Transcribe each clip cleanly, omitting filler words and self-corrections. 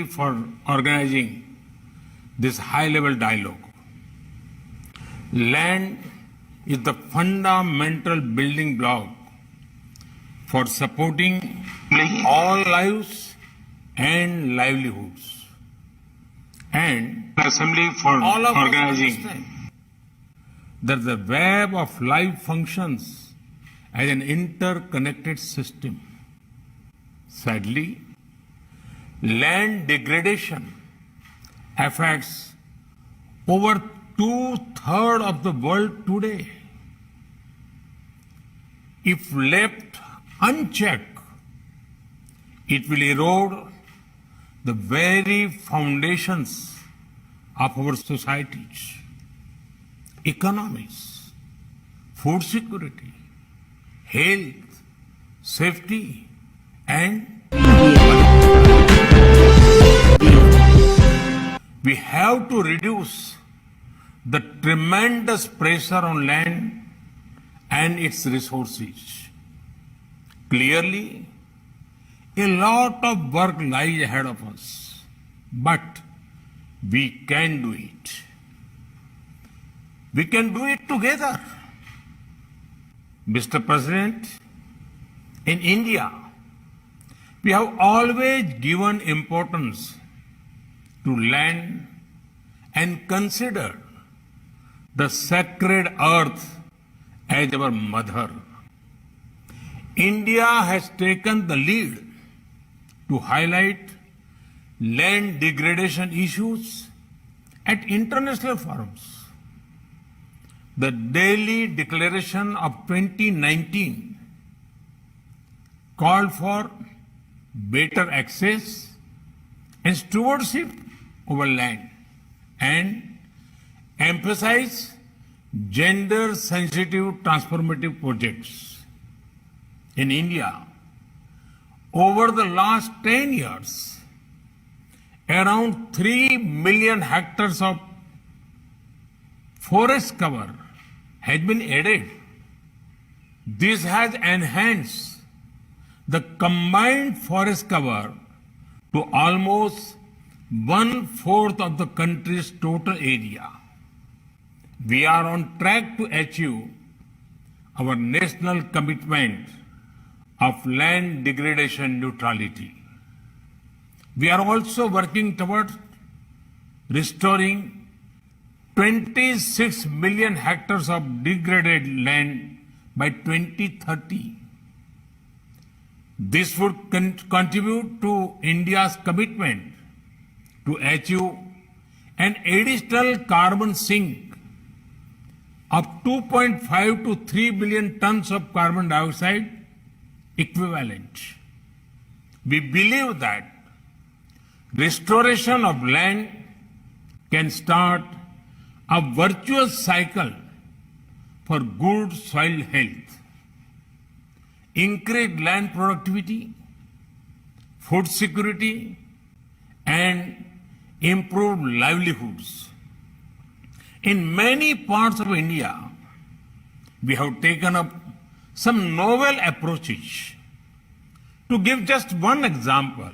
Assembly for organizing this high-level dialogue. Land is the fundamental building block for supporting all lives and livelihoods. And Assembly for all of organizing us understand that the web of life functions as an interconnected system. Sadly, land degradation affects over 2/3 of the world today. If left unchecked, it will erode the very foundations of our societies, economies, food security, health, safety, and we have to reduce the tremendous pressure on land and its resources. Clearly, a lot of work lies ahead of us, but we can do it. We can do it together. Mr. President, in India, we have always given importance to land and considered the sacred earth as our mother. India has taken the lead to highlight land degradation issues at international forums. The Delhi Declaration of 2019 called for better access and stewardship over land and emphasize gender-sensitive transformative projects. In India, over the last 10 years, around 3 million hectares of forest cover has been added. This has enhanced the combined forest cover to almost 1/4 of the country's total area. We are on track to achieve our national commitment of land degradation neutrality. We are also working towards restoring 26 million hectares of degraded land by 2030. This would contribute to India's commitment to achieve an additional carbon sink of 2.5 to 3 billion tons of carbon dioxide equivalent. We believe that restoration of land can start a virtuous cycle for good soil health, increased land productivity, food security, and improved livelihoods. In many parts of India, we have taken up some novel approaches. To give just one example,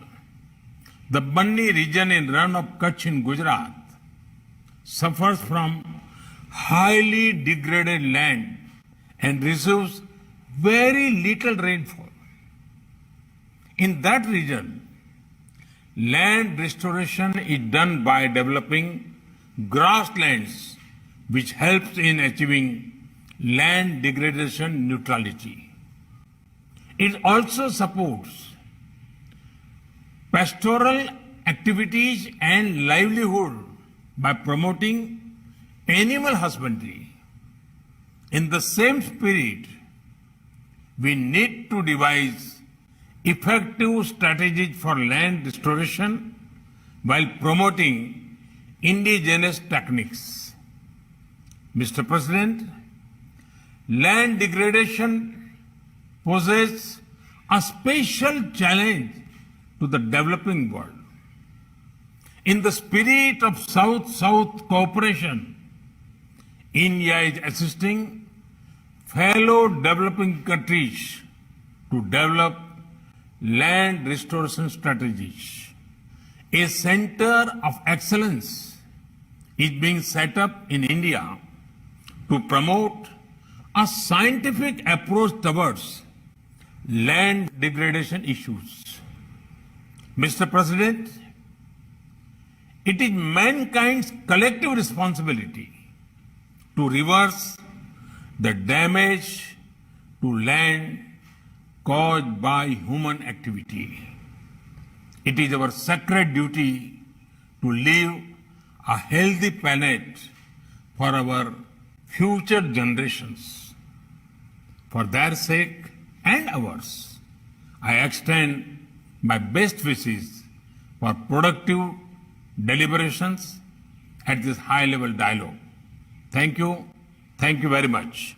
the Banni region in Rann of Kutch in Gujarat suffers from highly degraded land and receives very little rainfall. In that region, land restoration is done by developing grasslands, which helps in achieving land degradation neutrality. It also supports pastoral activities and livelihood by promoting animal husbandry. In the same spirit, we need to devise effective strategies for land restoration while promoting indigenous techniques. Mr. President, land degradation poses a special challenge to the developing world. In the spirit of South-South cooperation, India is assisting fellow developing countries to develop land restoration strategies. A center of excellence is being set up in India to promote a scientific approach towards land degradation issues. Mr. President, it is mankind's collective responsibility to reverse the damage to land caused by human activity. It is our sacred duty to leave a healthy planet for our future generations. For their sake and ours, I extend my best wishes for productive deliberations at this high-level dialogue. Thank you. Thank you very much.